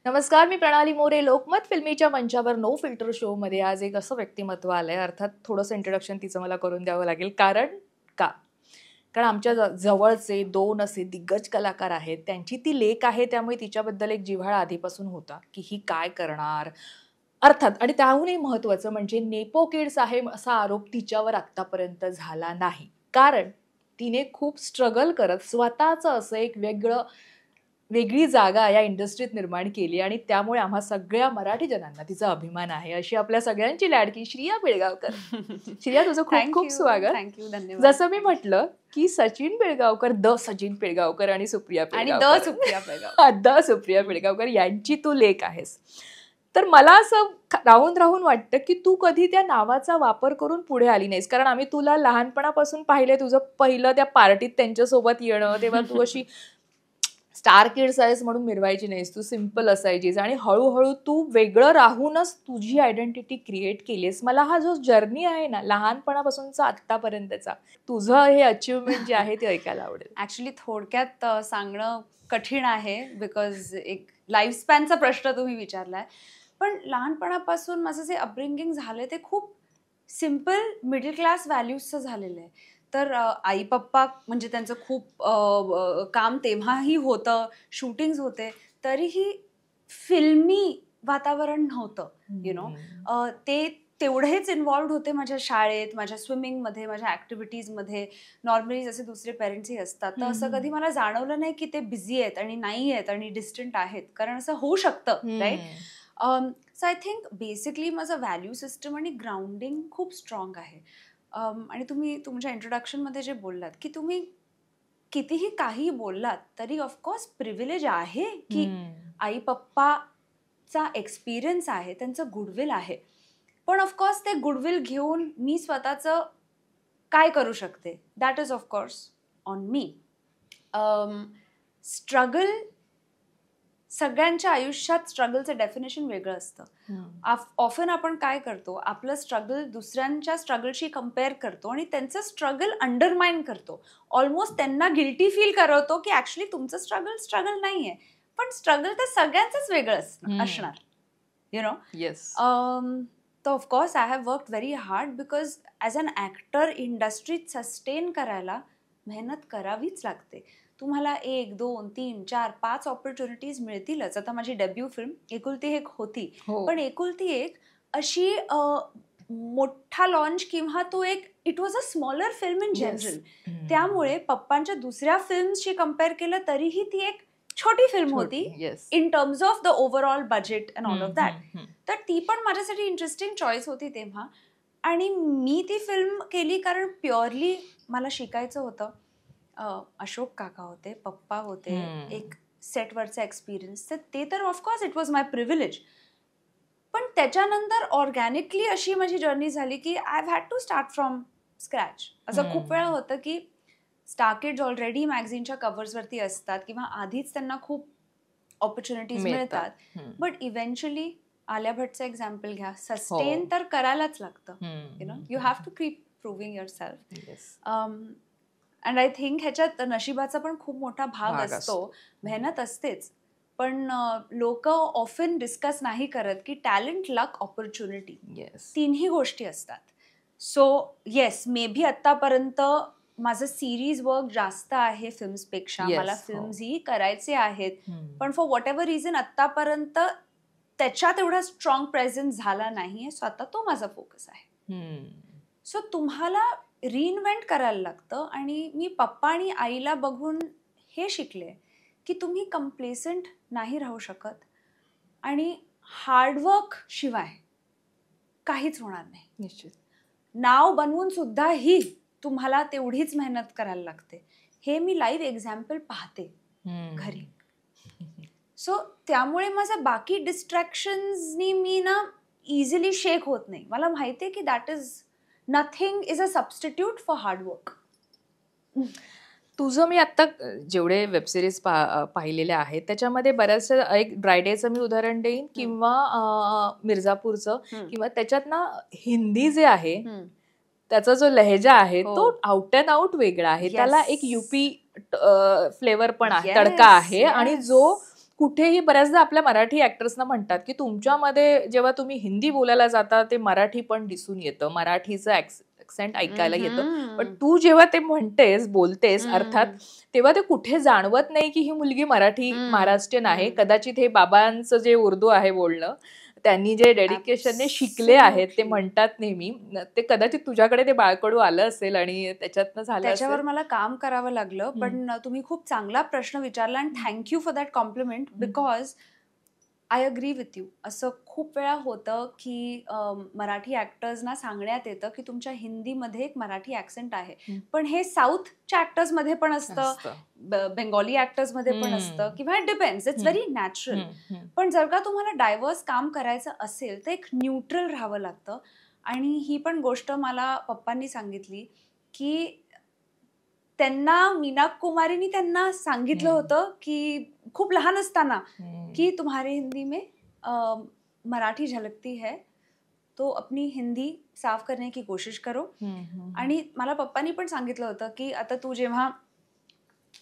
नमस्कार, मी प्रणाली मोरे. लोकमत फिल्मीच्या मंचावर नो फिल्टर शो मध्ये आज एक असं व्यक्तिमत्व आलंय. अर्थात थोडंसं इंट्रोडक्शन तिचं मला करून द्यावं लागेल. कारण आमच्या जवळचे दोन असे दिग्गज कलाकार आहेत. त्यांची ती लेक आहे, त्यामुळे तिच्याबद्दल एक जिव्हाळा आधीपासून होता की ही काय करणार. अर्थात आणि त्याहूनही महत्वाचं म्हणजे नेपो किड्स आहे असा आरोप तिच्यावर आतापर्यंत झाला नाही. कारण तिने खूप स्ट्रगल करत स्वतःचं असं एक वेगळी जागा या इंडस्ट्रीत निर्माण केली आणि त्यामुळे आम्हा सगळ्या मराठी जनांना तिचा अभिमान आहे. अशी आपल्या सगळ्यांची लाडकी श्रिया पिळगावकर. श्रिया, तुझं खूप खूप स्वागत. थँक्यू. धन्यवाद. जसं मी म्हटलं की सचिन पिळगावकर, द सचिन पिळगावकर आणि सुप्रिया पिळगावकर यांची तू लेक आहेस. तर मला असं राहून वाटतं की तू कधी त्या नावाचा वापर करून पुढे आली नाहीस. कारण आम्ही तुला लहानपणापासून पाहिले. तुझं पहिलं त्या पार्टीत त्यांच्यासोबत येणं, तेव्हा तू अशी स्टार किड्स आहेस म्हणून मिरवायची नाहीस, तू सिम्पल असायचीस आणि हळूहळू तू वेगळं राहूनच तुझी आयडेंटिटी क्रिएट केलीस. मला हा जो जर्नी आहे ना, लहानपणापासूनचा आत्तापर्यंतचा, तुझं हे अचिव्हमेंट जे आहे ते ऐकायला आवडेल. ऍक्च्युली थोडक्यात सांगणं कठीण आहे, बिकॉज एक लाईफस्पॅनचा प्रश्न तुम्ही विचारलाय. पण लहानपणापासून माझं जे अपब्रिंगिंग झालंय ते खूप सिम्पल मिडल क्लास व्हॅल्यूजचं झालेलं आहे. तर आई पप्पा म्हणजे त्यांचं खूप काम तेव्हाही होतं, शूटिंग्स होते, तरीही फिल्मी वातावरण नव्हतं. ते तेवढेच इन्व्हॉल्व्ड होते माझ्या शाळेत, माझ्या स्विमिंगमध्ये, माझ्या ॲक्टिव्हिटीजमध्ये. नॉर्मली जसे दुसरे पेरेंट्सही असतात, तर असं कधी मला जाणवलं नाही की ते बिझी आहेत आणि नाही आहेत आणि डिस्टंट आहेत, कारण असं होऊ शकतं, right. So I think basically माझं व्हॅल्यू सिस्टम आणि ग्राउंडिंग खूप स्ट्रॉंग आहे. आणि तुम्ही तुमच्या इंट्रोडक्शनमध्ये जे बोललात की तुम्ही कितीही काही बोललात तरी ऑफकोर्स प्रिव्हिलेज आहे की आई पप्पाचा एक्सपिरियन्स आहे, त्यांचं गुडविल आहे. पण ऑफकोर्स ते गुडविल घेऊन मी स्वतःचं काय करू शकते, that is of course on me. Struggle, सगळ्यांच्या आयुष्यात स्ट्रगलचं डेफिनेशन वेगळं असतं. ऑफन आपण काय करतो, आपलं स्ट्रगल दुसऱ्यांच्या स्ट्रगलशी कम्पेअर करतो आणि त्यांचं स्ट्रगल अंडरमाइन करतो. ऑलमोस्ट त्यांना गिल्टी फील करवतो की ऍक्च्युली तुमचं स्ट्रगल नाहीये, पण स्ट्रगल तर सगळ्यांचंच वेगळं असणार, यु नो. येस. तर of course I have worked very hard, because as an actor इंडस्ट्रीत सस्टेन करायला मेहनत करावीच लागते. तुम्हाला 1, 2, 3, 4, 5 ऑपॉर्च्युनिटीज मिळतीलच. आता माझी डेब्यू फिल्म एकुलती एक होती, पण एकुलती एक अशी मोठा लॉन्च किंवा तो एक it was a smaller film in general. त्यामुळे पप्पांच्या दुसऱ्या फिल्म्सशी कम्पेअर केलं तरीही ती एक छोटी फिल्म होती in terms of the overall budget and all of that. तर ती पण माझ्यासाठी इंटरेस्टिंग चॉईस होती तेव्हा. आणि मी ती फिल्म केली कारण प्युअरली मला शिकायचं होतं. अशोक काका होते, पप्पा होते, एक सेटवरचा एक्सपिरियन्स, ते तर of course it was my privilege. पण त्याच्यानंतर ऑर्गॅनिकली अशी माझी जर्नी झाली की I had to start from scratch. असं खूप वेळा होतं की स्टार किड्स ऑलरेडी मॅगझिनच्या कव्हर्सवरती असतात किंवा आधीच त्यांना खूप ऑपॉर्च्युनिटीज मिळतात, बट इव्हेंच्युअली आलिया भट्टचं एक्झाम्पल घ्या, सस्टेन तर करायलाच लागतं. You have to keep proving yourself. And I think ह्याच्यात नशिबाचा पण खूप मोठा भाग असतो, मेहनत असतेच. पण लोक ऑफन डिस्कस नाही करत की टॅलेंट, लक, ऑपॉर्च्युनिटी, तीनही गोष्टी असतात. सो येस, मे बी आत्तापर्यंत माझं सिरीज वर्क जास्त आहे फिल्म्सपेक्षा. मला फिल्म्सही करायचे आहेत, पण फॉर व्हॉट एव्हर रिझन आत्तापर्यंत त्याच्यात एवढा स्ट्रॉंग प्रेझेन्स झाला नाहीये. सो आता तो माझा फोकस आहे. सो तुम्हाला रिइन्व्हेंट करायला लागतं. आणि मी पप्पा आणि आईला बघून हे शिकले की तुम्ही कम्प्लेसंट नाही राहू शकत आणि हार्डवर्क शिवाय काहीच होणार नाही. निश्चित. नाव बनवून सुद्धा ही तुम्हाला तेवढीच मेहनत करायला लागते. हे मी लाईव्ह एक्झाम्पल पाहते घरी. सो त्यामुळे माझं बाकी डिस्ट्रॅक्शन्सनी मी ना इझिली शेक होत नाही. मला माहिती आहे की that is nothing is a substitute for hard work. तुझं मी आत्ता जेवढे वेबसिरीज पाहिलेले आहेत त्याच्यामध्ये बऱ्याचशा, एक ब्रायडेचं मी उदाहरण देईन किंवा मिर्झापूरचं, किंवा त्याच्यात ना हिंदी जे आहे त्याचा जो लहेजा आहे तो आउट अँड आउट वेगळा आहे. त्याला एक युपी फ्लेवर पण आहे, तडका आहे. आणि जो कुठेही बऱ्याचदा आपल्या मराठी ऍक्टर्सना म्हणतात की तुमच्यामध्ये जेव्हा तुम्ही हिंदी बोलायला जाता ते मराठी पण दिसून येतं, मराठीचं ऍक्सेंट ऐकायला येतं, पण तू जेव्हा ते म्हणतेस बोलतेस अर्थात तेव्हा ते कुठे जाणवत नाही की ही मुलगी मराठी महाराष्ट्रीयन आहे. कदाचित हे बाबांचं जे उर्दू आहे बोलणं त्यांनी जे डेडिकेशनने शिकले आहेत ते म्हणतात नेहमी, ते कदाचित तुझ्याकडे ते बाळकडू आलं असेल आणि त्याच्यातनं झालं त्याच्यावर मला काम करावं लागलं. पण तुम्ही खूप चांगला प्रश्न विचारला आणि thank you for that compliment, because I agree with you. असं खूप वेळा होतं की मराठी ऍक्टर्सना सांगण्यात येतं की तुमच्या हिंदीमध्ये एक मराठी ऍक्सेंट आहे, पण हे साऊथच्या ऍक्टर्समध्ये पण असतं, बेंगॉली ऍक्टर्समध्ये पण असतं, किंवा it depends, it's very natural. पण जर का तुम्हाला डायव्हर्स काम करायचं असेल तर एक न्यूट्रल राहावं लागतं. आणि ही पण गोष्ट मला पप्पांनी सांगितली की त्यांना मीना कुमारीनी त्यांना सांगितलं होतं की खूप लहान असताना कि तुम्हारे हिंदी में मराठी झलकती है, तो अपनी हिंदी साफ करने की कोशिश करो. आणि मला पप्पांनी पण सांगितलं होतं की आता तू जेव्हा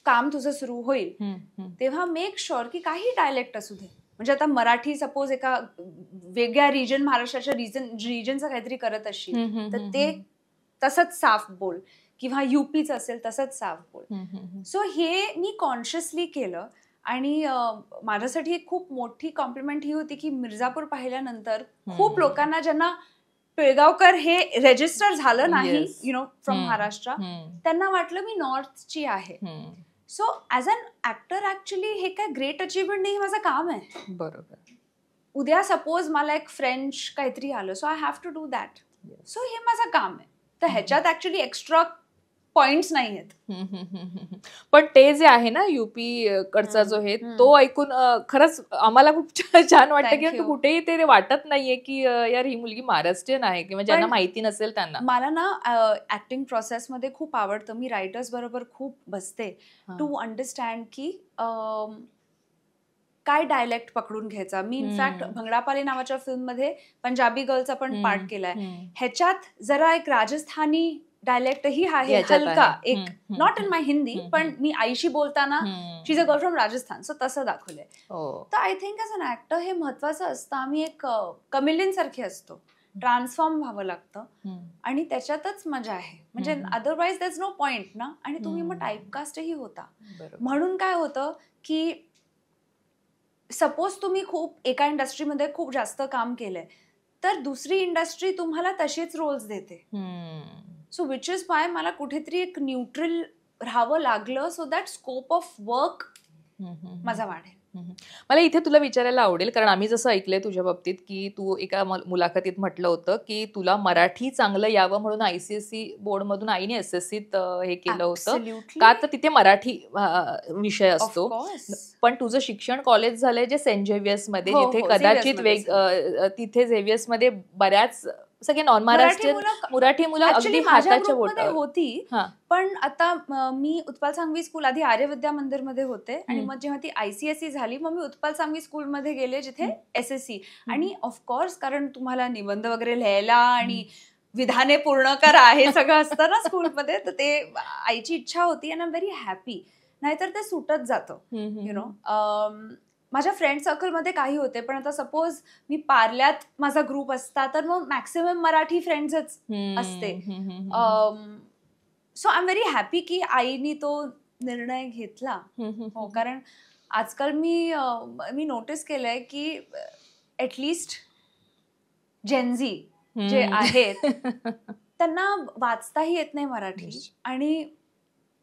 काम तुझं सुरू होईल तेव्हा मेक शुअर की काही डायलेक्ट असू दे, म्हणजे आता मराठी सपोज एका वेगळ्या रिजन, महाराष्ट्राच्या रिजनचं काहीतरी करत असशील तर ते तसंच साफ बोल, किंवा युपीचं असेल तसंच साफ बोल. सो हे मी कॉन्शियसली केलं. आणि माझ्यासाठी एक खूप मोठी कॉम्प्लिमेंट ही होती की मिर्झापूर पाहिल्यानंतर खूप लोकांना ज्यांना पिळगावकर हे रेजिस्टर झालं नाही, यु नो, फ्रॉम महाराष्ट्र, त्यांना वाटलं मी नॉर्थची आहे. So as an actor actually हे काय ग्रेट अचीवमेंट नाही, हे माझं काम आहे. बरोबर. उद्या सपोज मला एक फ्रेंच काहीतरी आलं, so I have to do that. So हे माझं काम आहे. तर ह्याच्यात ऍक्च्युली एक्स्ट्रा पॉइंट्स नाही आहेत. पण ते जे आहे ना युपी कडचा जो आहे तो ऐकून खरंच आम्हाला खूप छान वाटतं की कुठेही ते वाटत नाहीये की यार ही मुलगी महाराष्ट्रीयन आहे, किंवा ज्यांना माहिती नसेल त्यांना. मला ना ऍक्टिंग प्रोसेसमध्ये खूप आवडतं. मी रायटर्स बरोबर खूप बसते टू अंडरस्टँड की काय डायलेक्ट पकडून घ्यायचा. मी इनफॅक्ट भंगडापाले नावाच्या फिल्ममध्ये पंजाबी गर्लचा पण पार्ट केलाय. ह्याच्यात जरा एक राजस्थानी डायलेक्ट ही आहे हलका, एक नॉट इन माय हिंदी, पण मी आईशी बोलताना she is a girl from Rajasthan, so तसं दाखवलंय. तर I think as an actor हे महत्वाचं असतं. आम्ही एक कमिलियन सारखे असतो, ट्रान्सफॉर्म व्हावं लागतं आणि त्याच्यातच मजा आहे. म्हणजे अदरवाईज दॅट्स नो पॉइंट ना. आणि तुम्ही मग टाईपकास्टही होता. म्हणून काय होतं की सपोज तुम्ही खूप एका इंडस्ट्रीमध्ये खूप जास्त काम केलंय तर दुसरी इंडस्ट्री तुम्हाला तशीच रोल्स देते. सो विच इज वाय मला कुठेतरी एक न्यूट्रल राहावं लागलं, so that scope of work माझा वाढेल. मला इथे तुला विचारायला आवडेल, कारण आम्ही जसं ऐकलंय तुझ्या बाबतीत की तू एका मुलाखतीत म्हटलं होतं की तुला मराठी चांगलं यावं म्हणून ICSE बोर्डमधून आईने SSCत हे केलं होतं का, तर तिथे मराठी विषय असतो. पण तुझं शिक्षण कॉलेज झालंय जे सेंट झेवियर्स मध्ये, जिथे कदाचित तिथे झेवियर्स मध्ये बऱ्याच सगळे नॉन महाराष्ट्रीयन मराठी मुलं अगदी हाताच्या बोटावर होती. पण आता मी उत्पल सांगवी स्कूल, आधी आर्य विद्या मंदिर मध्ये होते आणि मग जेव्हा ती ICSE झाली मग मी उत्पल सांगवी स्कूल मध्ये गेले जिथे SSC. आणि ऑफकोर्स कारण तुम्हाला निबंध वगैरे लिहायला आणि विधाने पूर्ण करा हे सगळं असतं ना स्कूलमध्ये, तर ते आईची इच्छा होती आणि आय एम व्हेरी हॅपी. नाहीतर ते सुटत जातं, यु नो. माझ्या फ्रेंड सर्कलमध्ये काही होते, पण आता सपोज मी पार्ल्यात माझा ग्रुप असता तर मग मॅक्सिमम मराठी फ्रेंड्सच असते. So I am very happy की आईनी तो निर्णय घेतला. हो, कारण आजकाल मी नोटीस केलंय की ऍटलिस्ट जेनझी जे आहेत त्यांना वाचताही येत नाही मराठी, आणि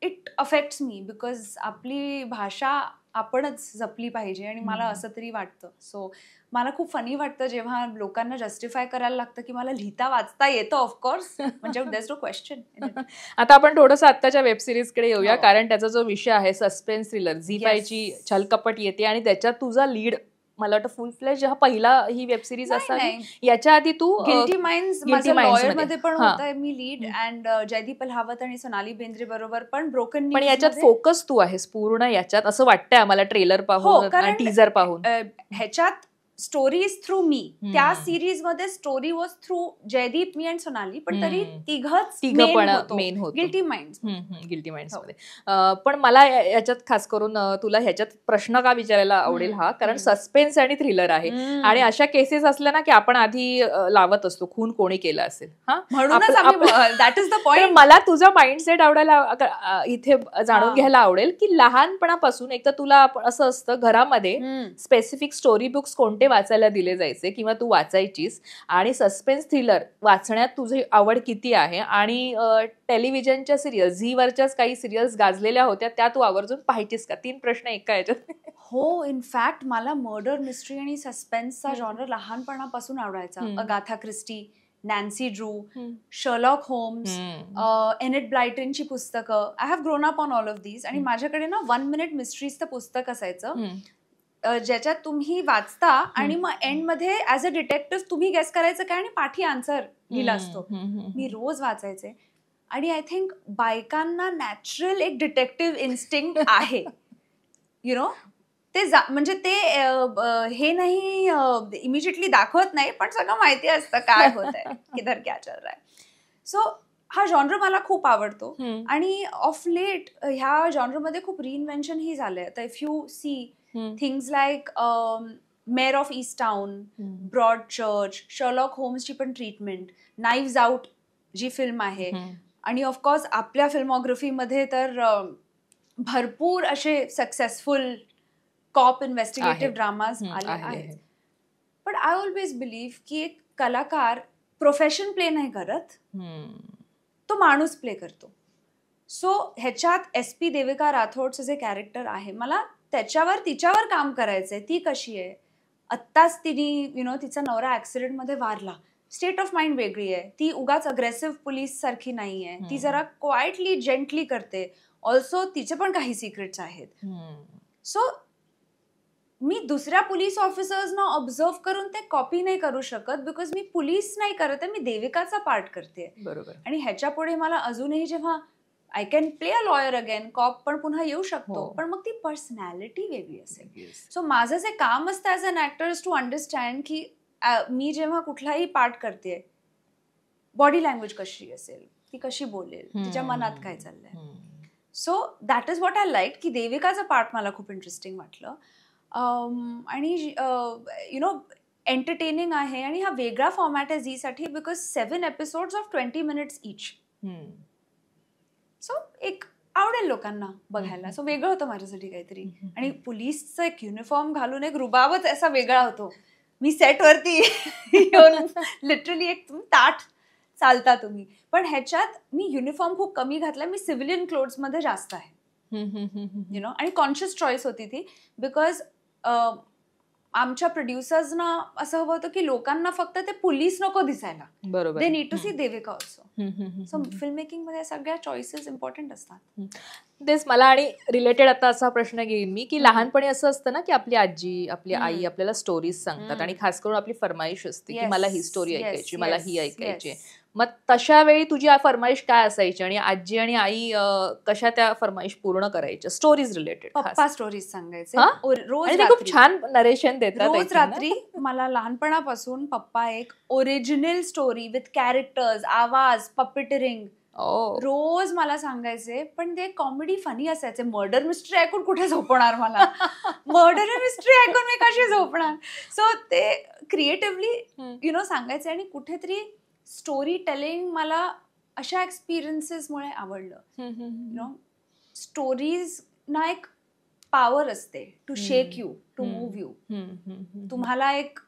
इट अफेक्ट्स मी बिकॉज आपली भाषा आपणच जपली पाहिजे, आणि मला असं तरी वाटतं. सो मला खूप फनी वाटतं जेव्हा लोकांना जस्टिफाय करायला लागतं की मला लिहिता वाचता येतं. ऑफकोर्स, म्हणजे देअर्स नो क्वेश्चन. आता आपण थोडंसं आत्ताच्या वेब सिरीजकडे येऊया, कारण त्याचा जो विषय आहे सस्पेन्स थ्रिलर, झी5ची छलकपट येते आणि त्याच्यात तुझा लीड मला वाटतं फुल फ्लेज हा पहिला ही वेब सिरीज असावी. याच्या आधी तू गिल्टी माइंड्स लॉयर मध्ये पण होतंय मी लीड, अँड जयदीप अल्हावत आणि सोनाली बेंद्रे बरोबर पण ब्रोकन न्यूज. पण याच्यात फोकस तू आहेस पूर्ण याच्यात असं वाटतंय आम्हाला ट्रेलर पाहून आणि टीजर पाहून. ह्याच्यात स्टोरी इज थ्रू मी. त्या सिरीज मध्ये स्टोरी वॉज थ्रू जयदीप, मी आणि सोनाली, पण तरी तिघं पण मेन होतो गिल्टी माइंड्स. गिल्टी माइंड्स मध्ये. पण मला याच्यात खास करून तुला ह्याच्यात प्रश्न का विचारायला आवडेल हा, कारण सस्पेन्स आणि थ्रिलर आहे आणि अशा केसेस असल्या ना की आपण आधी लावत असतो खून कोणी केला असेल. That is the point. मला तुझा माइंडसेट आवडायला इथे जाणून घ्यायला आवडेल की लहानपणापासून एक तर तुला असं असतं घरामध्ये स्पेसिफिक स्टोरी बुक्स कोणते वाचायला दिले जायचे किंवा तू वाचायचीस, आणि सस्पेन्स थ्रिलर वाचण्यात तुझी आवड किती आहे, आणि टेलिव्हिजनच्या सिरियल्स, झीवरच्याच काही सिरियल्स गाजलेल्या होत्या त्या तू आवर्जून पाहायचीस का? 3 प्रश्न एका याच्यात. हो, इनफॅक्ट मला मर्डर मिस्ट्री आणि सस्पेन्सचा जॉनर लहानपणापासून आवडायचा. Agatha Christie, Nancy Drew, Sherlock Holmes, Enid ब्लायटनची पुस्तकं. I have grown up on all of these. आणि माझ्याकडे ना 1 मिनिट मिस्ट्रीजचं पुस्तक असायचं ज्याच्यात तुम्ही वाचता आणि मग एंड मध्ये ऍज अ डिटेक्टिव्ह तुम्ही गेस करायचं काय आणि पाठी आन्सर लिहिला असतो. मी रोज वाचायचे. आणि आय थिंक बायकांना नॅचरल एक डिटेक्टिव्ह इन्स्टिंक्ट आहे, यु नो. ते म्हणजे ते हे नाही इमिजिएटली दाखवत नाही, पण सगळं माहिती असतं काय होत आहे, किधर क्या चल रहा है. सो हा जॉनर मला खूप आवडतो. आणि ऑफ लेट ह्या जॉनरमध्ये खूप रिइन्व्हेन्शन ही झालंय. आता if you see things like Mare of Easttown, Broadchurch, Sherlock होम्सची पण ट्रीटमेंट, नाईव्हज आउट जी फिल्म आहे, आणि ऑफकोर्स आपल्या फिल्मोग्राफीमध्ये तर भरपूर असे सक्सेसफुल कॉप इन्व्हेस्टिगेटिव्ह ड्रामाज आले आहेत. पण आय ऑलवेज बिलीव्ह की एक कलाकार प्रोफेशन प्ले नाही करत, तो माणूस प्ले करतो. सो ह्याच्यात SP देविका राठोडचं जे कॅरेक्टर आहे, मला तिच्यावर काम करायचंय. ती कशी आहे, आत्ताच तिने तिचा नवरा ऍक्सिडेंटमध्ये वारला, स्टेट ऑफ माइंड वेगळी आहे. ती उगाच अग्रेसिव्ह पोलीस सारखी नाहीये, ती जरा क्वाइटली जेंटली करते. ऑल्सो तिचे पण काही सिक्रेट्स आहेत. सो मी दुसऱ्या पोलीस ऑफिसर्सना ऑब्झर्व करून ते कॉपी नाही करू शकत, बिकॉज मी पोलीस नाही करत आहे, मी देविकाचा पार्ट करते. बरोबर. आणि ह्याच्या पुढे मला अजूनही जेव्हा I can play a lawyer again, cop पण पुन्हा येऊ शकतो, पण मग ती पर्सनॅलिटी वेगळी असेल. सो माझं जे काम असतं as an actor is to understand की मी जेव्हा कुठलाही पार्ट करते, बॉडी लँग्वेज कशी असेल, ती कशी बोलेल, तिच्या मनात काय चाललंय. So that is what I like, की देविकाचा पार्ट मला खूप इंटरेस्टिंग वाटलं. आणि एंटरटेनिंग आहे. आणि हा वेगळा फॉर्मॅट आहे झीसाठी, because 7 episodes of 20 minutes each. So एक आवडेल लोकांना बघायला. सो वेगळं होतं माझ्यासाठी काहीतरी. आणि पोलीसचा एक युनिफॉर्म घालून एक रुबाबच असा वेगळा होतो. मी सेटवरती येऊन लिटरली एक ताठ चालता तुम्ही. पण ह्याच्यात मी युनिफॉर्म खूप कमी घातला, मी सिव्हिलियन क्लोथ्स मध्ये जास्त आहे. आणि कॉन्शियस चॉईस होती ती, बिकॉज आमच्या प्रोड्युसर्सना असं हवं होतं की लोकांना फक्त ते पोलीस नको दिसायला. बरोबर. They need to see Devika also. So film making मध्ये सगळ्या चॉईसेस इम्पॉर्टंट असतात. तेच मला आणि रिलेटेड आता असा प्रश्न घेईन मी, की लहानपणी असं असतं ना की आपली आजी, आपली आई आपल्याला स्टोरीज सांगतात, आणि खास करून आपली फरमाईश असते की मला ही स्टोरी ऐकायची, मला ही ऐकायची. मग तशा वेळी तुझी फरमाईश काय असायची, आणि आजी आणि आई कशा त्या फरमाईश पूर्ण करायच्या स्टोरीज रिलेटेड? पप्पा स्टोरीज सांगायचे रोज, खूप छान नरेशन देतात. रोज रात्री मला लहानपणापासून पप्पा एक ओरिजिनल स्टोरी विथ कॅरेक्टर्स, आवाज, पपेटरिंग रोज मला सांगायचे. पण ते कॉमेडी फनी असायचे. मर्डर मिस्ट्री ऐकून कुठे झोपणार मला, मर्डर मिस्ट्री ऐकून मी कशी झोपणार. सो ते क्रिएटिव्हली सांगायचे. आणि कुठेतरी स्टोरी टेलिंग मला अशा एक्सपिरियन्सेसमुळे आवडलं. स्टोरीज ना एक पॉवर असते to shake you, to move you. तुम्हाला एक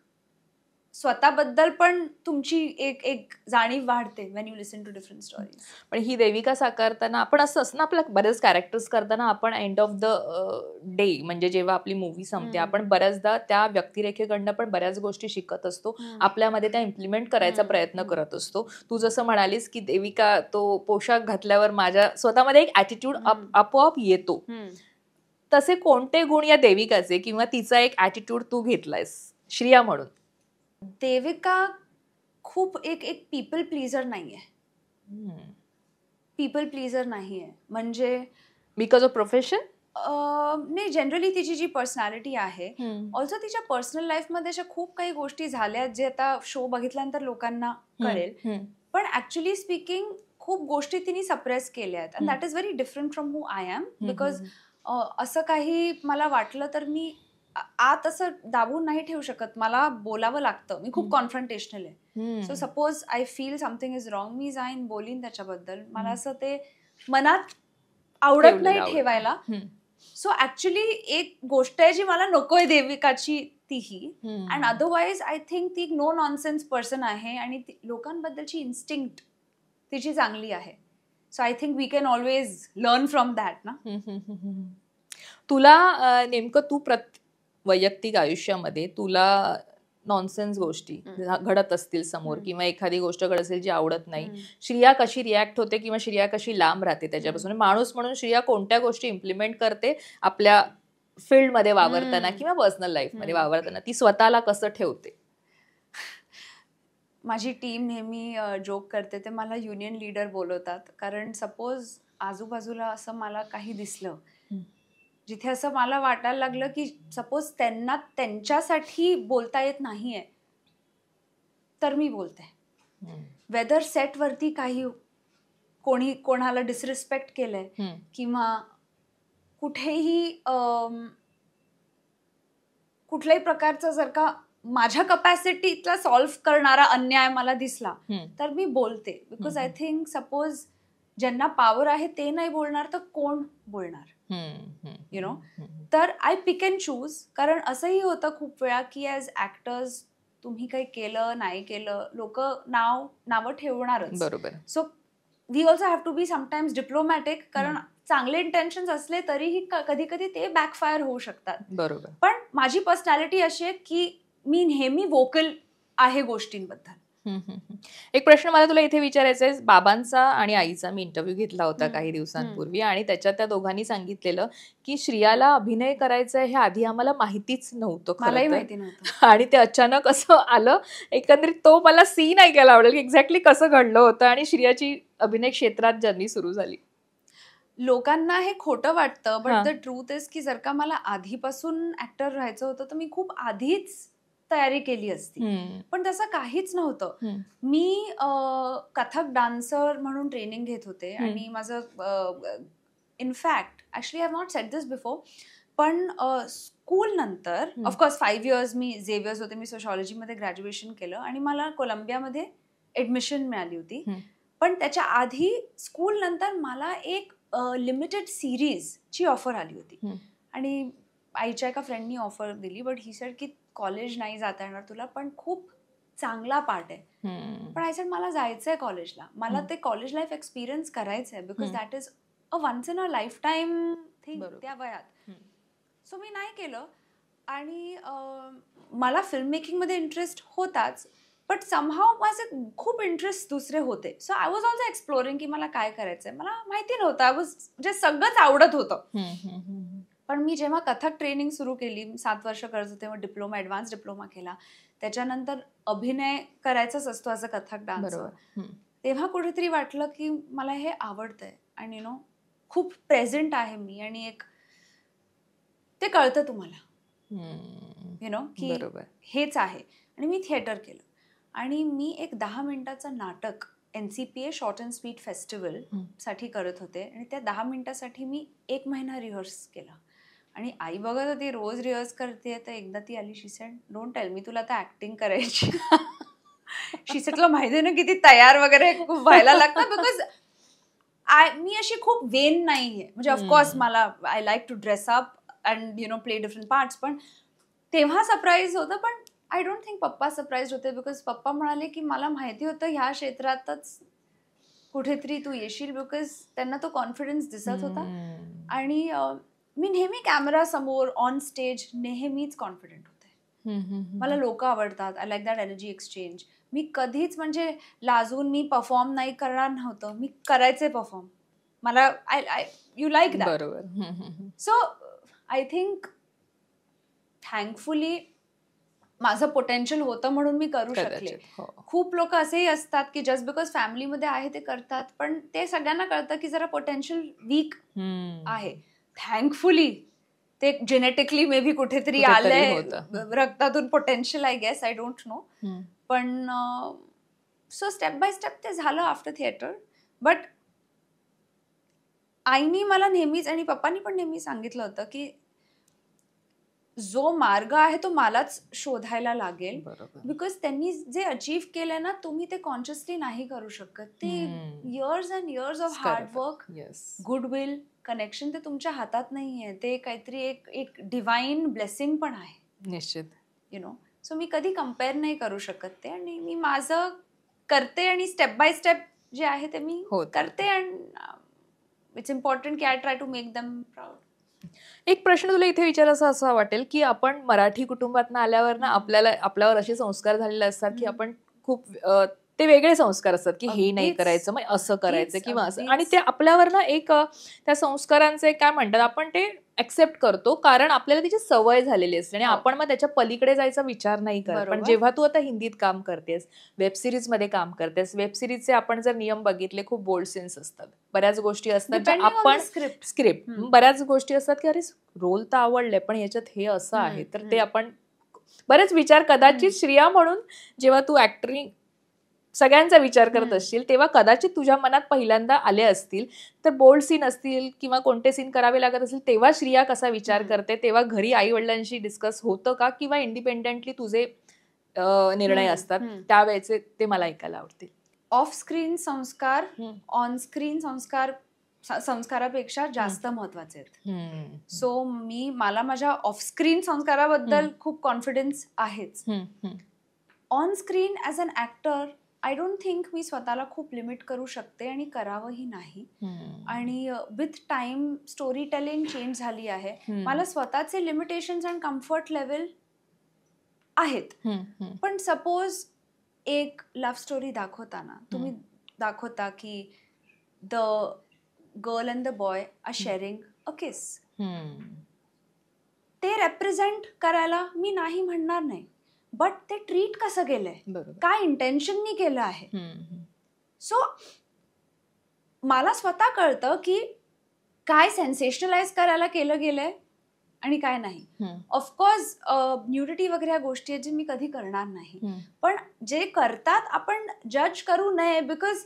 स्वतःबद्दल पण तुमची एक जाणीव वाढते when you listen to different stories. पण ही देविका साकारताना आपण असं असं ना, आपल्या बरेच कॅरेक्टर्स करताना आपण एंड ऑफ द डे, म्हणजे जेव्हा आपली मूवी संपते, आपण बऱ्याचदा त्या व्यक्तिरेखेकडनं पण बऱ्याच गोष्टी शिकत असतो, आपल्यामध्ये त्या इम्प्लिमेंट करायचा प्रयत्न करत असतो. तू जसं म्हणालीस की देविका तो पोशाख घातल्यावर माझ्या स्वतःमध्ये एक ॲटिट्यूड आपोआप येतो, तसे कोणते गुण या देविकाचे किंवा तिचा एक ॲटिट्यूड तू घेतलायस श्रिया म्हणून? देविका खूप एक पीपल प्लीजर नाहीये. पीपल प्लीजर नाहीये म्हणजे बिकॉज ऑफ प्रोफेशन. नाही, जनरली तिची जी पर्सनॅलिटी आहे, ऑल्सो तिच्या पर्सनल लाईफमध्ये अशा खूप काही गोष्टी झाल्या जे आता शो बघितल्यानंतर लोकांना कळेल. पण ऍक्च्युली स्पीकिंग खूप गोष्टी तिने सप्रेस केल्या आहेत, and that is very different from who I am. Because असं काही मला वाटलं तर मी आत असं दाबून नाही ठेवू शकत, मला बोलावं लागतं. मी खूप कॉन्फ्रंटेशनल आहे. So suppose I feel something is wrong, मी जाईन बोलीन त्याच्याबद्दल. मला असं ते मनात आवडत नाही ठेवायला. सो ऍक्च्युली एक गोष्ट आहे जी मला नकोय देविकाची, तीही. अँड अदरवाईज आय थिंक ती नो नॉनसेन्स पर्सन आहे आणि लोकांबद्दलची इन्स्टिंक्ट तिची चांगली आहे. So I think we can always learn from that ना. तुला नेमकं तू वैयक्तिक आयुष्यामध्ये तुला नॉनसेन्स गोष्टी घडत असतील समोर, किंवा एखादी गोष्ट घडत असेल जी आवडत नाही, श्रिया कशी रिॲक्ट होते किंवा श्रिया कशी लांब राहते त्याच्यापासून? माणूस म्हणून श्रिया कोणत्या गोष्टी इम्प्लिमेंट करते आपल्या फील्डमध्ये वावरताना किंवा पर्सनल लाईफमध्ये वावरताना? ती स्वतःला कसं ठेवते? माझी टीम नेहमी जोक करते, ते मला युनियन लीडर बोलवतात. कारण सपोज आजूबाजूला असं मला काही दिसलं जिथे असं मला वाटायला लागलं की सपोज त्यांना त्यांच्यासाठी बोलता येत नाहीये, तर मी बोलते. वेदर सेटवरती काही कोणी कोणाला डिसरिस्पेक्ट केलंय किंवा कुठेही कुठल्याही प्रकारचा जर का माझ्या कपॅसिटीतला सॉल्व्ह करणारा अन्याय मला दिसला तर मी बोलते. बिकॉज आय थिंक सपोज ज्यांना पॉवर आहे ते नाही बोलणार तर कोण बोलणार, यु नो. तर आय पिक अँड चूज. कारण असंही होतं खूप वेळा की ॲज ॲक्टर्स तुम्ही काही केलं नाही केलं लोक नावं ठेवणारच. बरोबर. So we also have to be sometimes diplomatic. कारण चांगले इंटेन्शन असले तरीही कधी कधी ते बॅकफायर होऊ शकतात. बरोबर. पण माझी पर्सनॅलिटी अशी आहे की मी नेहमी वोकल आहे गोष्टींबद्दल. एक प्रश्न मला तुला इथे विचारायचा आहे. बाबांचा आणि आईचा मी इंटरव्ह्यू घेतला होता काही दिवसांपूर्वी, आणि त्याच्यात त्या दोघांनी सांगितलेलं की श्रियाला अभिनय करायचा हे आधी आम्हाला माहितीच नव्हतं. मलाही माहिती नव्हतं. आणि ते अचानक असं आलं. एकंदरीत तो मला सीन ऐकायला आवडेल की एक्झॅक्टली कसं घडलं होतं आणि श्रियाची अभिनय क्षेत्रात जर्नी सुरू झाली. लोकांना हे खोटं वाटतं, बट द ट्रूथ इज की जर का मला आधीपासून ऍक्टर राहायचं होतं तर मी खूप आधीच तयारी केली असती. पण तसं काहीच नव्हतं. मी कथक डान्सर म्हणून ट्रेनिंग घेत होते आणि माझं in fact actually I have not sed this before, पण स्कूल नंतर ऑफकोर्स 5 years मी झेवियर्स होते, मी सोशॉलॉजीमध्ये ग्रॅज्युएशन केलं आणि मला कोलंबियामध्ये ऍडमिशन मिळाली होती. पण त्याच्या आधी स्कूल नंतर मला एक लिमिटेड सिरीजची ऑफर आली होती आणि आईच्या एका फ्रेंडनी ऑफर दिली. बट ही सेड की कॉलेज नाही जाता येणार तुला, पण खूप चांगला पार्ट आहे. पण आय सेड मला जायचंय कॉलेजला, मला ते कॉलेज लाईफ एक्सपिरियन्स करायचंय. Because that is a once in a lifetime thing त्या वयात. सो मी नाही केलं. आणि मला फिल्म मेकिंगमध्ये इंटरेस्ट होताच, बट समहाव माझे खूप इंटरेस्ट दुसरे होते. So I was also exploring की मला काय करायचंय. मला माहिती नव्हतं. आय वॉज म्हणजे सगळंच आवडत होतं. पण मी जेव्हा कथक ट्रेनिंग सुरू केली, 7 वर्ष करत होते, तेव्हा डिप्लोमा, ॲडव्हान्स डिप्लोमा केला. त्याच्यानंतर अभिनय करायचाच असतो ॲज अ कथक डान्सर. तेव्हा कुठेतरी वाटलं की मला हे आवडतंय आणि खूप प्रेझेंट आहे मी, आणि एक ते कळतं तुम्हाला, की हेच आहे. आणि मी थिएटर केलं आणि मी एक 10 मिनिटाचं नाटक NCPA short and sweet festival साठी करत होते आणि त्या 10 मिनिटासाठी मी 1 महिना रिहर्स केला. आणि आई बघत होती रोज रिहर्स करते. तर एकदा ती आली, शी सेड डोंट टेल मी तुला आता ऍक्टिंग करायची. शी सेड तुला माहिती आहे ना किती तयार वगैरे व्हायला लागतं. बिकॉज मी अशी खूप वेन नाहीये. म्हणजे ऑफकोर्स मला I like to dress up and play different parts. पण तेव्हा सरप्राईज होतं. पण आय डोंट थिंक पप्पा सरप्राईज होते. बिकॉज पप्पा म्हणाले की मला माहिती होतं ह्या क्षेत्रातच कुठेतरी तू येशील. बिकॉज त्यांना तो कॉन्फिडन्स दिसत होता. आणि मी नेहमी कॅमेरा समोर ऑन स्टेज नेहमीच कॉन्फिडंट होते. मला लोक आवडतात. I like that energy exchange. मी कधीच म्हणजे लाजून मी परफॉर्म नाही करणार नव्हतं. मी करायचे परफॉर्म. मला यू लाईक दॅट. बरोबर. सो आय थिंक थँकफुली माझं पोटेन्शियल होतं म्हणून मी करू शकले. खूप लोक असेही असतात की जस्ट बिकॉज फॅमिलीमध्ये आहे ते करतात, पण ते सगळ्यांना कळतं की जरा पोटेन्शियल वीक आहे. थँकफुली ते जेनेटिकली मे बी कुठेतरी आलंय, रक्तातून potential, I guess, I don't know. पण सो स्टेप बाय स्टेप ते झालं आफ्टर थिएटर. बट आईनी मला नेहमीच आणि पप्पांनी पण नेहमी सांगितलं होतं की जो मार्ग आहे तो मलाच शोधायला लागेल, बिकॉज त्यांनी जे अचीव्ह केलंय ना, तुम्ही ते कॉन्शियसली नाही करू शकत. ते years and years of hard work, goodwill, connection, ते तुमच्या हातात नाहीये. ते काहीतरी एक डिवाइन ब्लेसिंग पण आहे, निश्चित, यु नो. सो मी कधी कम्पेअर नाही करू शकत ते, आणि मी माझं करते आणि स्टेप बाय स्टेप जे आहे ते मी करते. अँड इट्स इम्पॉर्टंट की I try to make them proud. एक प्रश्न तुला इथे विचारायचा असा वाटेल की आपण मराठी कुटुंबातून आल्यावर ना आपल्यावर असे संस्कार झालेले असतात की आपण खूप ते वेगळे संस्कार असतात की हे नाही करायचं, मग असं करायचं किंवा असं, आणि ते आपल्यावर ना एक त्या संस्कारांचे काय म्हणतात, आपण ते ऍक्सेप्ट करतो कारण आपल्याला त्याची सवय झालेली असते आणि आपण मग त्याच्या पलीकडे जायचा विचार नाही करत. पण जेव्हा तू आता हिंदीत काम करतेस, वेब सिरीज मध्ये काम करतेस, वेब सिरीजचे आपण जर नियम बघितले खूप बोल्ड सीन्स असतात, बऱ्याच गोष्टी असतात ज्या आपण स्क्रिप्ट बऱ्याच गोष्टी असतात की अरे रोल तर आवडले पण याच्यात हे असं आहे, तर ते आपण बरेच विचार, कदाचित श्रिया म्हणून जेव्हा तू ऍक्टिंग सगळ्यांचा विचार करत असशील तेव्हा कदाचित तुझ्या मनात पहिल्यांदा आले असतील, तर बोल्ड सीन असतील किंवा कोणते सीन करावे लागत असतील तेव्हा श्रिया कसा विचार करते, तेव्हा घरी आई वडिलांशी डिस्कस होतं का, किंवा इंडिपेंडेंटली तुझे निर्णय असतात त्यावेळेचे, ते मला ऐकायला आवडतील. ऑफ स्क्रीन संस्कार ऑन स्क्रीन संस्कारापेक्षा जास्त महत्वाचे आहेत. सो मला माझ्या ऑफ स्क्रीन संस्काराबद्दल खूप कॉन्फिडन्स आहेच. On screen as an actor I don't think मी स्वतःला खूप लिमिट करू शकते आणि करावंही नाही. आणि with time storytelling change झाली आहे. मला स्वतःचे लिमिटेशन्स अँड कम्फर्ट लेवल आहेत. पण सपोज एक लव्ह स्टोरी दाखवताना तुम्ही दाखवता की the girl and the boy are sharing a kiss, ते रेप्रेझेंट करायला मी नाही म्हणणार नाही, बट ते ट्रीट कसं केलंय, काय इंटेन्शननी केलं आहे. सो मला स्वतः कळतं की काय सेन्सेशनलाइज करायला केलं गेलंय आणि काय नाही. ऑफकोर्स न्यूडिटी वगैरे ह्या गोष्टी आहेत जे मी कधी करणार नाही, पण जे करतात आपण जज करू नये, बिकॉज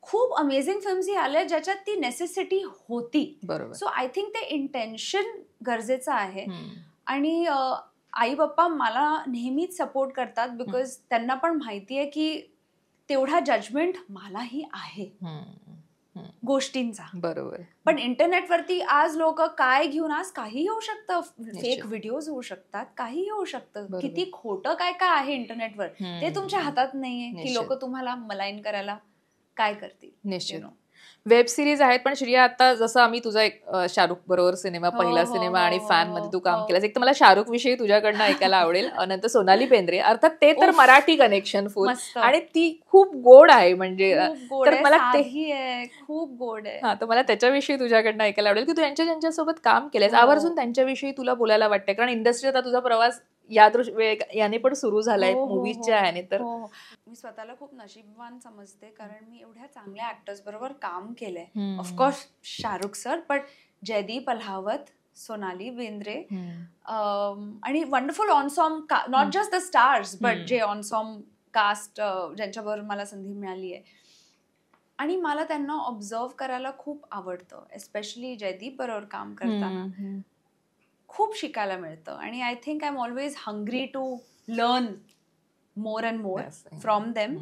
खूप अमेझिंग फिल्म्स ही आल्या ज्याच्यात ती नेसेसिटी होती. सो आय थिंक ते इंटेन्शन गरजेचं आहे. आणि आई बाप्पा मला नेहमीच सपोर्ट करतात, बिकॉज त्यांना पण माहिती आहे की तेवढा जजमेंट मलाही आहे गोष्टींचा. बरोबर. पण इंटरनेटवरती आज लोक काय घेऊन, आज काही होऊ शकतं, फेक व्हिडिओज होऊ शकतात, काही होऊ शकतं, किती खोटं काय काय आहे इंटरनेटवर, ते तुमच्या हातात नाहीये की लोक तुम्हाला मलाईन करायला काय करतील. निश्चित. वेब सिरीज आहेत, पण श्रिया आता जसं आम्ही तुझा एक शाहरुख बरोबर सिनेमा, पहिला सिनेमा आणि फॅन मध्ये तू काम केलंस, एक तर मला शाहरुख विषयी तुझ्याकडनं ऐकायला आवडेल. नंतर सोनाली बेंद्रे, अर्थात ते तर मराठी कनेक्शन फुल, आणि ती खूप गोड आहे, म्हणजे तर मला ते खूप गोड आहे. हा, तर मला त्याच्याविषयी तुझ्याकडनं ऐकायला आवडेल की तू ज्यांच्यासोबत काम केलंस आवर्जून त्यांच्याविषयी तुला बोलायला वाटतंय, कारण इंडस्ट्रीत आता तुझा प्रवास याने पण सुरू झालाय मूवीजच्या ह्याने. तर मी स्वतःला खूप नशीबवान समजते, कारण मी एवढ्या चांगल्या ऍक्टर्स बरोबर काम केलंय. Of course Shah Rukh sir, but Jaideep Ahlawat, Sonali Bendre, आणि wonderful ensemble, not just the stars but जे ऑनसॉम कास्ट ज्यांच्याबरोबर मला संधी मिळाली आहे. आणि मला त्यांना ऑब्झर्व करायला खूप आवडतं, एस्पेशली जयदीप बरोबर काम करताना खूप शिकायला मिळतं. आणि I think I am always hungry to learn more and more from them.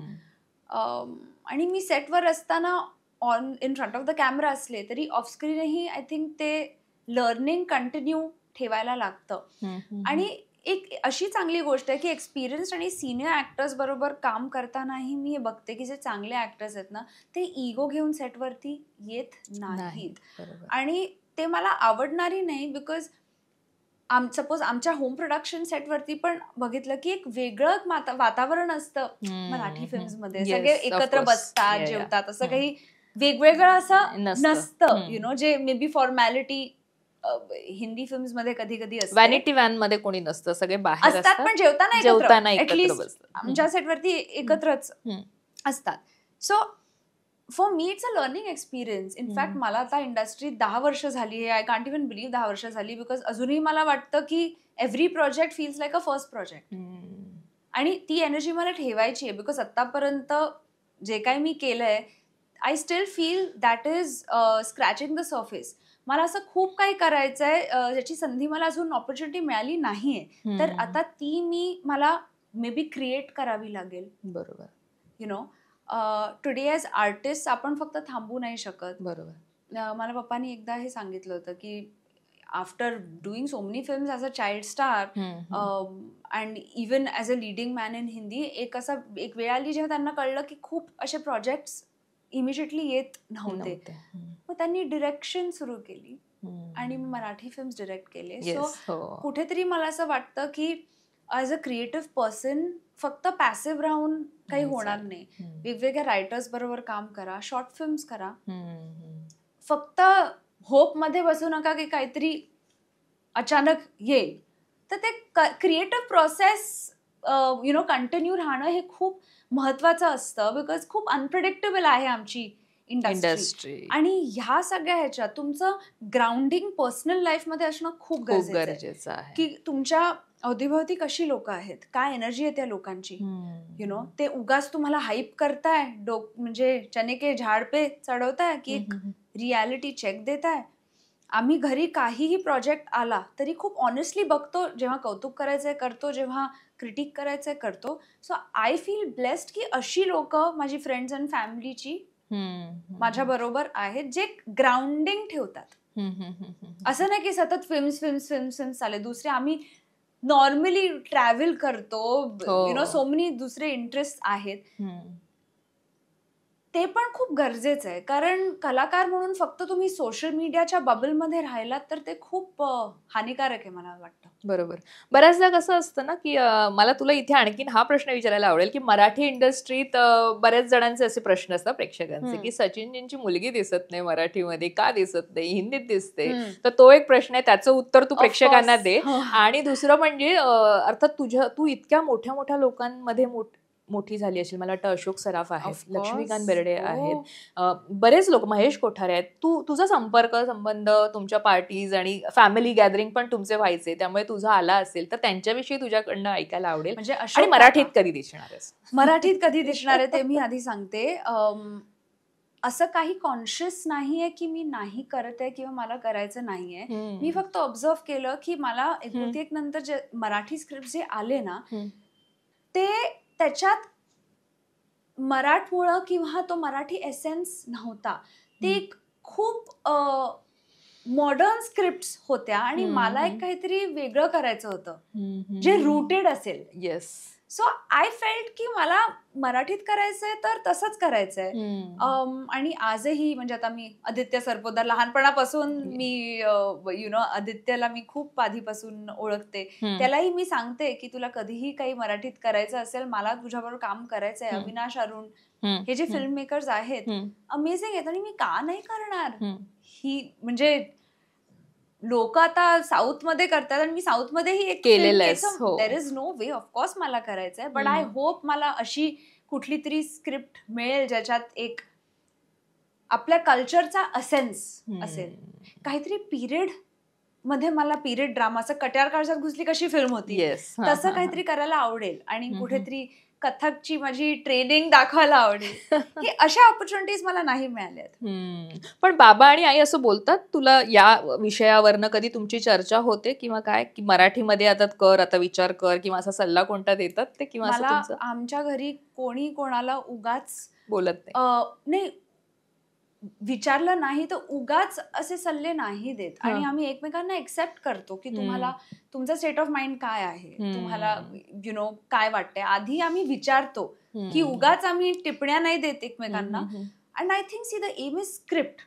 आणि मी सेटवर असताना in front of the camera असले तरी ऑफस्क्रीनही आय थिंक ते लर्निंग कंटिन्यू ठेवायला लागतं. आणि एक अशी चांगली गोष्ट आहे की एक्सपिरियन्स आणि सिनियर ऍक्टर्स बरोबर काम करतानाही मी हे बघते की जे चांगले ऍक्टर्स आहेत ना, ते इगो घेऊन सेटवरती येत नाहीत. आणि ते मला आवडणारी नाही, बिकॉज सपोज आमच्या होम प्रोडक्शन सेटवरती पण बघितलं की एक वेगळं वातावरण असतं मराठी फिल्म्स मध्ये. सगळे एकत्र बसतात, जेवतात, असं काही वेगवेगळं असं नसतं, यु नो, जे may be formality Hindi films मध्ये कधी कधी असते. व्हॅनिटी व्हॅन मध्ये कोणी नसतं, सगळे बाहेर असतात, पण जेवताना ऍटलीस्ट आमच्या सेटवरती एकत्रच असतात. So for me it's a learning experience. In fact मला आता इंडस्ट्रीत 10 वर्ष झाली आहे. आय कांट इवन बिलीव्ह 10 वर्ष झाली, बिकॉज अजूनही मला वाटतं की every project feels like a first project. आणि ती एनर्जी मला ठेवायची आहे, बिकॉज आतापर्यंत जे काही मी केलंय I still feel that is scratching the surface. मला असं खूप काही करायचंय ज्याची संधी मला अजून ऑपॉर्च्युनिटी मिळाली नाहीये. तर आता ती मला मे बी क्रिएट करावी लागेल. बरोबर. You know, today as artist आपण फक्त थांबू नाही शकत. बरोबर. मला पप्पानी एकदा हे सांगितलं होतं की after doing so many films as a child star and even as a leading man in Hindi, एक वेळ आली जेव्हा त्यांना कळलं की खूप असे प्रोजेक्ट्स इमिजिएटली येत नव्हते. मग त्यांनी डिरेक्शन सुरू केली आणि मराठी फिल्म्स डिरेक्ट केले. सो कुठेतरी मला असं वाटतं की ॲज अ क्रिएटिव्ह पर्सन फक्त पॅसिव्ह राहून काही होणार नाही. वेगवेगळ्या रायटर्स बरोबर काम करा, शॉर्ट फिल्म्स करा. फक्त होप मध्ये बसू नका की काहीतरी अचानक येईल. तर ते क्रिएटिव्ह प्रोसेस कंटिन्यू राहणं हे खूप महत्वाचं असतं, बिकॉज खूप अनप्रिडिक्टेबल आहे आमची इंडस्ट्री. आणि ह्या सगळ्या ह्याच्यात तुमचं ग्राउंडिंग पर्सनल लाईफ मध्ये असणं खूप गरजेचं आहे. की तुमच्या अवतीभोवती कशी लोक आहेत, काय एनर्जी आहे त्या लोकांची. ते उगाच तुम्हाला हाईप करताय, म्हणजे चने के झाड पे चढवताय की एक रियालिटी चेक देताय. आम्ही घरी काहीही प्रोजेक्ट आला तरी खूप ऑनेस्टली बघतो. जेव्हा कौतुक करायचंय करतो, जेव्हा क्रिटिक करायचंय करतो. सो आय फील ब्लेस्ड की अशी लोक माझी फ्रेंड्स अँड फॅमिलीची माझ्या बरोबर आहेत, जे ग्राउंडिंग ठेवतात. असं नाही की सतत फिल्म्स चाले. दुसरे आम्ही नॉर्मली ट्रॅव्हल करतो, सो मेनी दुसरे इंटरेस्ट आहेत. ते पण खूप गरजेचं आहे, कारण कलाकार म्हणून फक्त तुम्ही सोशल मीडियाच्या बबलमध्ये राहिलात तर ते खूप हानिकारक आहे मला वाटतं. बरोबर. बऱ्याचदा कसं असतं ना की मला तुला इथे आणखीन हा प्रश्न विचारायला आवडेल की मराठी इंडस्ट्रीत बऱ्याच जणांचे असे प्रश्न असतात प्रेक्षकांचे की सचिनजींची मुलगी दिसत नाही मराठीमध्ये, का दिसत नाही, हिंदीत दिसते. तर तो एक प्रश्न आहे, त्याचं उत्तर तू प्रेक्षकांना दे. आणि दुसरं म्हणजे अर्थात तू इतक्या मोठ्या मोठ्या लोकांमध्ये मोठी झाली असेल. मला वाटतं अशोक सराफ आहेत, लक्ष्मीकांत बेर्डे आहेत, बरेच लोक, महेश कोठारे आहेत. तुझा संबंध तुमच्या पार्टीज आणि फॅमिली गॅदरिंग पण तुमचे व्हायचे, त्यामुळे तुझा आला असेल तर त्यांच्याविषयी तुझ्याकडनं ऐकायला आवडेल. म्हणजे आणि मराठीत कधी दिसणार आहेस? मराठीत कधी दिसणार आहे ते मी आधी सांगते. असं काही कॉन्शियस नाहीये की मी नाही करत आहे किंवा मला करायचं नाहीये. मी फक्त ऑब्झर्व केलं की मला एक नंतर जे मराठी स्क्रिप्ट जे आले ना, ते त्याच्यात मराठमोळं किंवा तो मराठी एसेन्स नव्हता. ते एक खूप मॉडर्न स्क्रिप्ट्स होत्या आणि मला एक काहीतरी वेगळं करायचं होतं जे रूटेड असेल. येस. सो आय फेल्ट की मला मराठीत करायचंय तर तसंच करायचंय. आणि आजही म्हणजे आता मी आदित्य सरपोतदार लहानपणापासून मी आदित्यला मी खूप आधीपासून ओळखते. त्यालाही मी सांगते की तुला कधीही काही मराठीत करायचं असेल, मला तुझ्याबरोबर काम करायचंय. अविनाश अरुण हे जे फिल्म मेकर्स आहेत अमेझिंग आहेत आणि मी का नाही करणार. ही म्हणजे लोक आता साऊथ मध्ये करतात आणि मी साऊथ मध्येही एक there is no way. Of course मला करायचंय, बट आय होप मला अशी कुठली तरी स्क्रिप्ट मिळेल ज्याच्यात एक आपल्या कल्चरचा असेन्स असेल. काहीतरी पिरियड मध्ये मला पिरियड ड्रामा, असं कट्यार काळजात घुसली कशी फिल्म होती तसं काहीतरी करायला आवडेल आणि कुठेतरी कथकची माझी ट्रेनिंग दाखवायला आवडेल. की अशा ऑपॉर्च्युनिटीज मला नाही मिळाल्यात. पण बाबा आणि आई असं बोलतात तुला या विषयावरनं? कधी तुमची चर्चा होते किंवा काय की मराठीमध्ये आता विचार कर किंवा असा सल्ला कोणता देतात ते? किंवा मला आमच्या घरी कोणी कोणाला उगाच बोलत नाही, विचारलं नाही तर उगाच असे सल्ले नाही देत. आणि आम्ही एकमेकांना एक्सेप्ट करतो की तुम्हाला तुमचा स्टेट ऑफ माइंड काय आहे, तुम्हाला काय वाटतंय. आधी आम्ही विचारतो की उगाच आम्ही टिप्पण्या नाही देत एकमेकांना. And I think see the M is script.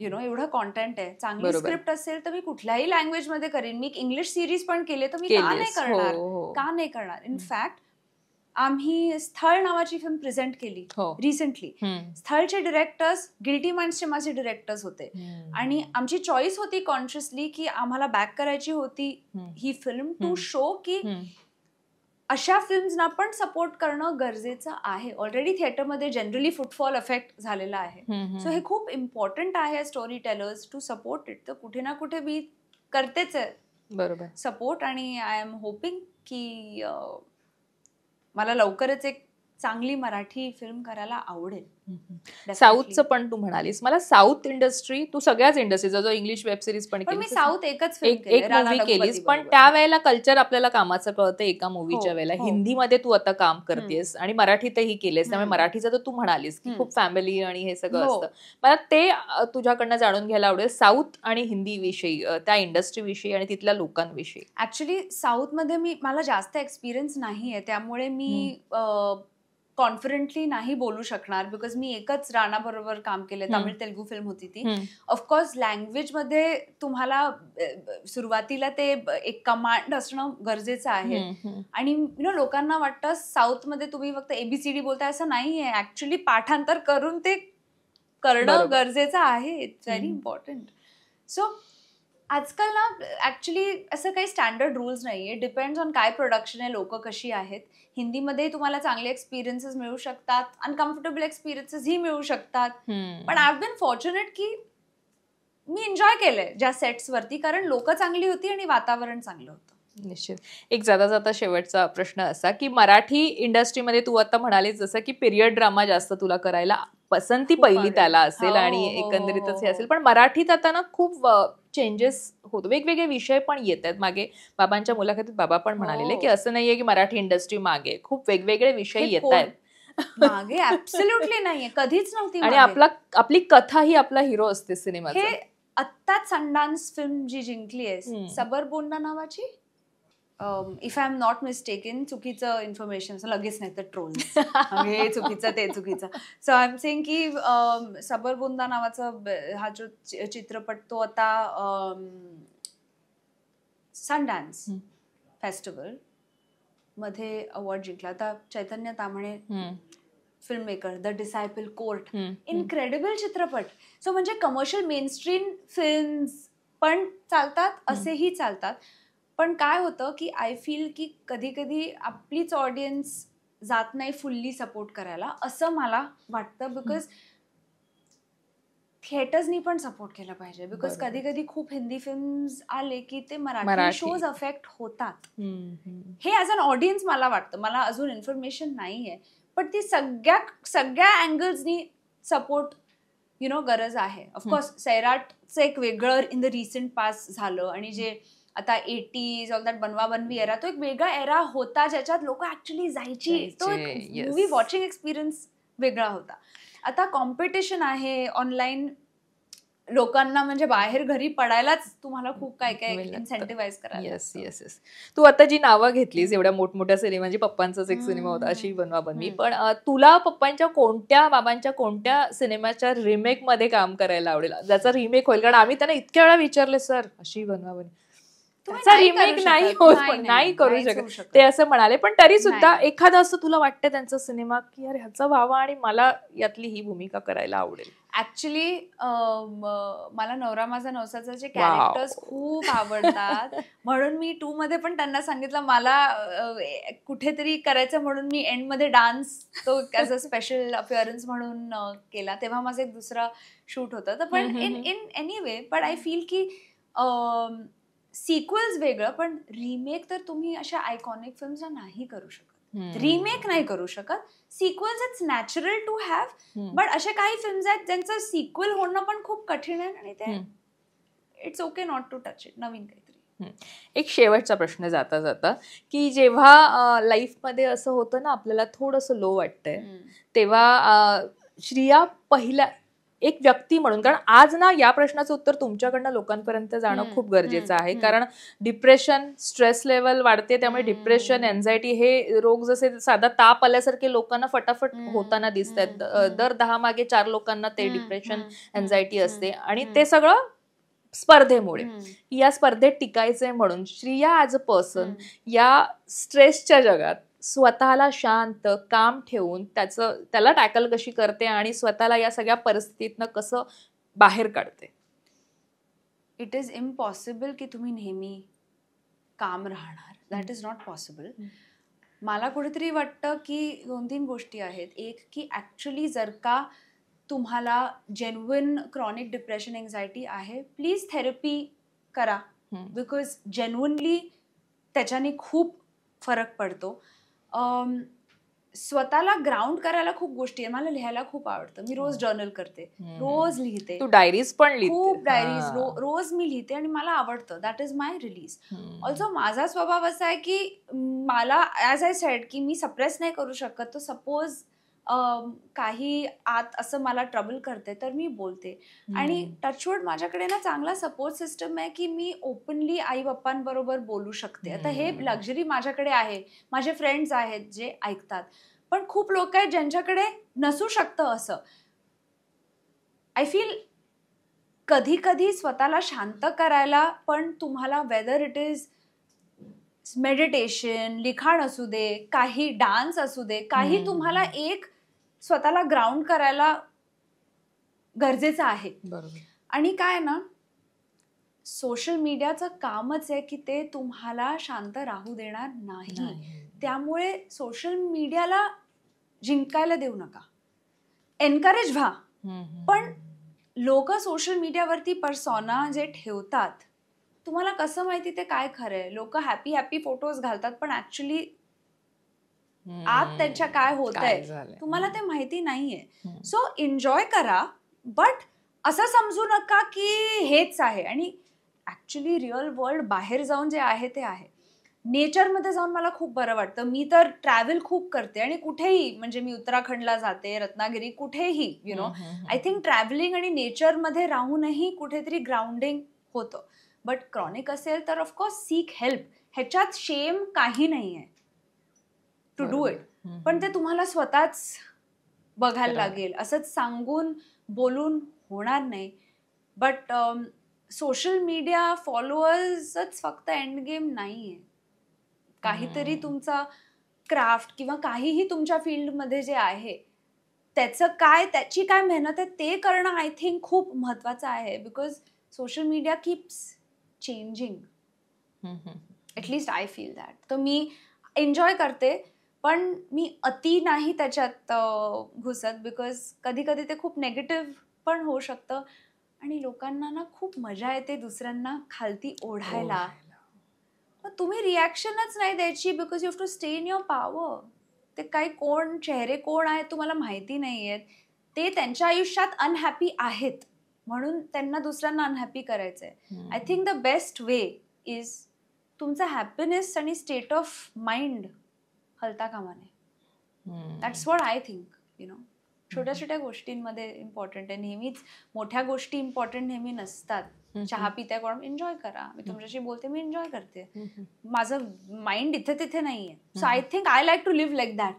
एवढं कॉन्टेंट आहे, चांगली स्क्रिप्ट असेल तर मी कुठल्याही लँग्वेज मध्ये करेन. मी इंग्लिश सिरीज पण केले तर मी का नाही करणार. इनफॅक्ट आम्ही स्थळ नावाची फिल्म प्रेझेंट केली रिसेंटली. स्थळचे डिरेक्टर्स गिल्टी माइंड्सचे माझे डिरेक्टर्स होते आणि आमची चॉईस होती कॉन्शियसली की आम्हाला बॅक करायची होती ही फिल्म टू शो की अशा फिल्म्सना पण सपोर्ट करणं गरजेचं आहे. ऑलरेडी थिएटरमध्ये जनरली फुटफॉल इफेक्ट झालेला आहे. सो हे खूप इम्पॉर्टंट आहे storytellers to support it. तर कुठे ना कुठे मी करतेच आहे बरोबर सपोर्ट, आणि आय एम होपिंग की मला लवकरच एक चांगली मराठी फिल्म करायला आवडेल. साऊथचं पण तू म्हणालीस, मला साऊथ इंडस्ट्री, तू सगळ्याच इंडस्ट्रीचा जो इंग्लिश वेब सिरीज पण पण मी केली, साऊथ एकच एक मूवी केलीस, पण त्यावेळेला कल्चर आपल्याला कामाचं कळतं एका मूवीच्या वेळेला. हिंदीमध्ये तू आता काम करतेस आणि मराठीतही केलेस, त्यामुळे मराठीचं तर तू म्हणालीस की खूप फॅमिली आणि हे सगळं असतं. मला ते तुझ्याकडनं जाणून घ्यायला आवडेल, साऊथ आणि हिंदी विषयी, त्या इंडस्ट्री विषयी आणि तिथल्या लोकांविषयी. ऍक्च्युली साऊथमध्ये मला जास्त एक्सपिरियन्स नाहीये, त्यामुळे मी कॉन्फिडेंटली नाही बोलू शकणार, बिकॉज मी एकच राणा बरोबर काम केले, तमिळ तेलुगू फिल्म होती ती. ऑफकोर्स लँग्वेजमध्ये तुम्हाला सुरुवातीला ते एक कमांड असणं गरजेचं आहे, आणि लोकांना वाटतं साऊथमध्ये तुम्ही फक्त ABCD बोलताय, असं नाहीये. ऍक्च्युली पाठांतर करून ते करणं गरजेचं आहे. It's very important. सो आजकाल ना ऍक्च्युली असं काही स्टँडर्ड रूल्स नाहीये. डिपेंड्स ऑन काय प्रोडक्शन आहे, लोक कशी आहेत. हिंदीमध्ये तुम्हाला चांगले एक्सपिरियन्सेस मिळू शकतात, अनकम्फर्टेबल एक्सपिरियन्सेस ही मिळू शकतात. पण आय हॅव बीन फॉर्च्युनेट की मी एन्जॉय केलंय ज्या सेट्स वरती, कारण लोक चांगली होती आणि वातावरण चांगलं होतं. निश्चित. एक जाता जाता शेवटचा प्रश्न असा की मराठी इंडस्ट्रीमध्ये तू आता म्हणालीस जसं की पिरियड ड्रामा जास्त तुला करायला पसंती पहिली त्याला असेल आणि एकंदरीतच हे असेल, पण मराठीत आता ना खूप चेंजेस होत, वेगवेगळे विषय पण येत आहेत. मागे बाबांच्या मुलाखतीत बाबा पण म्हणालेले की असं नाहीये की मराठी इंडस्ट्री मागे, खूप वेगवेगळे विषय येत आहेत. मागे ऍब्सोल्युटली नाहीये, कधीच नव्हती. आणि आपली कथा ही आपला हिरो असते सिनेमाचा. हे आत्ताच संडान्स फिल्म जी जिंकली आहे, सबरबोंडा नावाची, if I am not mistaken, चुकीचं इन्फॉर्मेशन लगेच नाही तर ट्रोल्स, हे चुकीचं ते चुकीचं. सो आय एम सेइंग की सबरबोंडा नावाचा हा जो चित्रपट तो आता सनडान्स फेस्टिवल मध्ये अवॉर्ड जिंकला. आता Chaitanya Tamhane filmmaker, the Disciple Court, incredible चित्रपट. सो म्हणजे कमर्शियल मेनस्ट्रीम फिल्म्स पण चालतात, असेही चालतात. पण काय होतं की आय फील की कधी कधी आपलीच ऑडियन्स जात नाही फुल्ली सपोर्ट करायला, असं मला वाटतं. बिकॉज थिएटर्सनी पण सपोर्ट केला पाहिजे. बिकॉज कधी कधी खूप हिंदी फिल्म्स आले की ते मराठी शोज अफेक्ट होतात. हे ॲज अन ऑडियन्स मला वाटतं. मला अजून इन्फॉर्मेशन नाहीये, पण ती सगळ्या अँगल्सनी सपोर्ट गरज आहे. ऑफकोर्स सैराटचं एक वेगळं इन द रिसेंट पास झालं, आणि जे आता 80s ऑल दॅट बनवा बनवी एरा, तो एक वेगळा एरा होता ज्याच्यात लोक ऍक्च्युली जायची. तो एक मूवी वॉचिंग एक्सपिरियन्स वेगळा होता. आता कॉम्पिटिशन आहे ऑनलाईन, लोकांना म्हणजे बाहेर घरी पडायलाच तुम्हाला खूप काय काय इन्सेंटिव्हाइज करायला. Yes yes yes. तू आता जी नावं घेतलीस एवढ्या मोठमोठ्या सिनेमांची, पप्पांचाच एक सिनेमा होता अशी बनवा बनवी, पण तुला पप्पांच्या कोणत्या, बाबांच्या कोणत्या सिनेमाच्या रिमेक मध्ये काम करायला आवडेल, ज्याचा रिमेक होईल? कारण आम्ही त्यांना इतक्या वेळा विचारले, सर अशी बनवा बनवी, त्याचा रिमेक नाही होत, नाही करू शकत ते असं म्हणाले. पण तरी सुद्धा एखादं असं तुला वाटतं त्यांचा सिनेमा की यार ह्याचा व्हावा आणि मला यातली ही भूमिका करायला आवडेल? ऍक्च्युली मला नवरा माझा नवसाचे कॅरेक्टर्स खूप आवडतात, म्हणून मी 2 मध्ये पण त्यांना सांगितलं मला कुठेतरी करायचं, म्हणून मी एंड मध्ये डान्स तो ॲज अ स्पेशल अपिअरन्स म्हणून केला. तेव्हा माझं एक दुसरा शूट होतं. तर पण in any way, but I feel की सिक्वेल्स वेगळं, पण रिमेक तर तुम्ही अशा आयकॉनिक फिल्म्सला नाही करू शकत. रिमेक नाही करू शकत. Sequels it's natural to have, but असे काही फिल्म्स आहेत ज्यांचं सिक्वेल होणं पण खूप कठीण आहे, आणि ते it's okay not to touch it. नवीन काहीतरी. एक शेवटचा प्रश्न जाता जाता, की जेव्हा लाईफमध्ये असं होतं ना आपल्याला थोडंसं लो वाटतंय, तेव्हा श्रिया पहिला एक व्यक्ती म्हणून, कारण आज ना या प्रश्नाचं उत्तर तुमच्याकडनं लोकांपर्यंत जाणं खूप गरजेचं आहे. कारण डिप्रेशन, स्ट्रेस लेवल वाढते, त्यामुळे डिप्रेशन, एन्झायटी हे रोग जसे साधा ताप आल्यासारखे लोकांना फटाफट होताना दिसत आहेत. दर 10 मागे 4 लोकांना ते डिप्रेशन, एन्झायटी असते, आणि ते सगळं स्पर्धेमुळे. या स्पर्धेत टिकायचंय म्हणून श्रिया ॲज अ पर्सन या स्ट्रेसच्या जगात स्वतःला शांत, काम ठेवून त्याला टॅकल कशी करते आणि स्वतःला या सगळ्या परिस्थितीतनं कसं बाहेर काढते? इट इज इम्पॉसिबल की तुम्ही नेहमी काम राहणार. That is not possible. मला कुठेतरी वाटतं की 2-3 गोष्टी आहेत. एक की ॲक्च्युली जर का तुम्हाला जेन्युइन क्रॉनिक डिप्रेशन एन्झायटी आहे, प्लीज थेरपी करा. बिकॉज जेन्युइनली त्याच्याने खूप फरक पडतो. स्वतःला ग्राउंड करायला खूप गोष्टी आहे. मला लिहायला खूप आवडतं. मी रोज जर्नल करते, रोज लिहिते. तू डायरीज पण लिहिते? खूप डायरीज रोज मी लिहिते आणि मला आवडतं. That is my release. Also माझा स्वभाव असा आहे की मला ॲज आय सेड की मी सप्रेस नाही करू शकत. तो सपोज काही आत असं मला ट्रबल करते तर मी बोलते. आणि टचवूड माझ्याकडे ना चांगला सपोर्ट सिस्टम आहे की मी ओपनली आई बाप्पांबरोबर बोलू शकते. आता हे लक्झरी माझ्याकडे आहे. माझे फ्रेंड्स आहेत जे ऐकतात. पण खूप लोक आहेत ज्यांच्याकडे नसू शकतं असं. आय फील कधी कधी स्वतःला शांत करायला पण तुम्हाला वेदर इट इज मेडिटेशन, लिखाण असू दे, काही डान्स असू दे, काही तुम्हाला एक स्वतःला ग्राउंड करायला गरजेचं आहे. बरोबर. आणि काय ना, सोशल मीडियाचं कामच आहे की ते तुम्हाला शांत राहू देणार नाही. त्यामुळे सोशल मीडियाला जिंकायला देऊ नका. एनकरेज व्हा. पण लोक सोशल मीडियावरती पर्सोना जे ठेवतात, तुम्हाला कसं माहिती ते काय खरंय? लोक हॅपी हॅपी फोटोज घालतात पण ऍक्च्युली आत त्यांच्या काय होतंय तुम्हाला ते माहिती नाहीये. सो एन्जॉय करा, बट असं समजू नका की हेच आहे. आणि ऍक्च्युली रिअल वर्ल्ड बाहेर जाऊन जे आहे ते आहे. नेचरमध्ये जाऊन मला खूप बरं वाटतं. मी तर ट्रॅव्हल खूप करते आणि कुठेही, म्हणजे मी उत्तराखंडला जाते, रत्नागिरी, कुठेही you know I think travelling आणि नेचरमध्ये राहूनही कुठेतरी ग्राउंडिंग होतं. बट क्रॉनिक असेल तर ऑफकोर्स सीक हेल्प. ह्याच्यात शेम काही नाहीये टू डू इट. पण ते तुम्हाला स्वतःच बघायला लागेल. असंच सांगून बोलून होणार नाही. बट सोशल मीडिया फॉलोअर्सच फक्त एंड गेम नाहीये. काहीतरी तुमचा क्राफ्ट किंवा काहीही तुमच्या फील्डमध्ये जे आहे त्याचं काय, त्याची काय मेहनत आहे ते करणं आय थिंक खूप महत्वाचं आहे. Because social media keeps changing. At least I feel that. तर मी एन्जॉय करते पण मी अति नाही त्याच्यात घुसत. बिकॉज कधी कधी ते खूप नेगेटिव्ह पण होऊ शकतं आणि लोकांना ना खूप मजा येते दुसऱ्यांना खालती ओढायला. मग तुम्ही रिॲक्शनच नाही द्यायची. Because you have to stay in your power. ते काही कोण चेहरे कोण आहेत तुम्हाला माहिती नाही आहेत. ते त्यांच्या आयुष्यात अनहॅपी आहेत म्हणून त्यांना दुसऱ्यांना अनहॅपी करायचंय. I think the best way is तुमचा हॅपीनेस आणि स्टेट ऑफ माइंड हलता कामा नये. That's what I think. You know छोट्या छोट्या गोष्टींमध्ये इम्पॉर्टंट आहे. नेहमीच मोठ्या गोष्टी इम्पॉर्टंट नेहमी नसतात. चहा पिताय कोण, एन्जॉय करा. मी तुमच्याशी बोलते, मी एन्जॉय करते. माझं माइंड इथे तिथे नाहीये. So I think I like to live like that.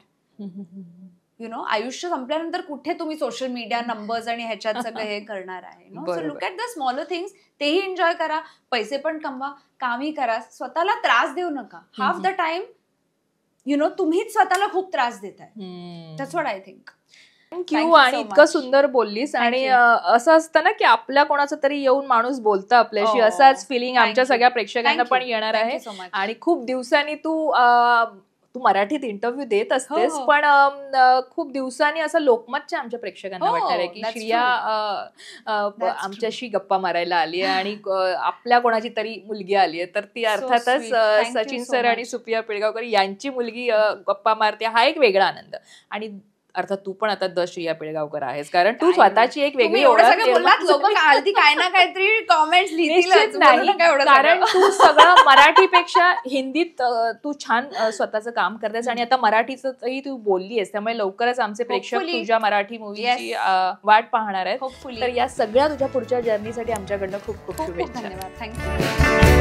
You know आयुष्य संपल्यानंतर कुठे तुम्ही सोशल मीडिया नंबर्स आणि ह्याच्यात सगळं हे करणार आहे. So look at the smaller things. तेही एन्जॉय करा, पैसे पण कमवा, कामही करा. स्वतःला त्रास देऊ नका. Half the time you know तुम्हीच स्वतःला खूप त्रास देताय. That's what I think. Thank you. आणि इतकं सुंदर बोललीस. आणि असं असतं ना की आपल्या कोणाचं तरी येऊन माणूस बोलतं आपल्याशी, असाच फिलिंग आमच्या सगळ्या प्रेक्षकांना पण येणार आहे. आणि खूप दिवसांनी तू मराठीत इंटरव्ह्यू देत असतेस, पण खूप दिवसांनी असं लोकमतच्या आमच्या प्रेक्षकांना वाटणार आहे की श्रिया आमच्याशी गप्पा मारायला आली आहे आणि आपल्या कोणाची तरी मुलगी आली आहे. तर ती अर्थातच सचिन सर आणि सुप्रिया पिळगावकर यांची मुलगी गप्पा मारते. हा एक वेगळा आनंद. आणि अर्थात तू पण आता श्रिया पिळगावकर आहेस, कारण तू स्वतःची एक वेगळी ओळख. काय ना काहीतरी कॉमेंट्स लिहितील नाही, कारण तू सगळं मराठीपेक्षा हिंदीत तू छान स्वतःचं काम करतेस आणि आता मराठीचंही तू बोलली आहेस. त्यामुळे लवकरच आमचे प्रेक्षक तुझ्या मराठी मूवीची वाट पाहणार आहेत. तर या सगळ्या तुझ्या पुढच्या जर्नीसाठी आमच्याकडनं खूप खूप शुभेच्छा. धन्यवाद. थँक्यू.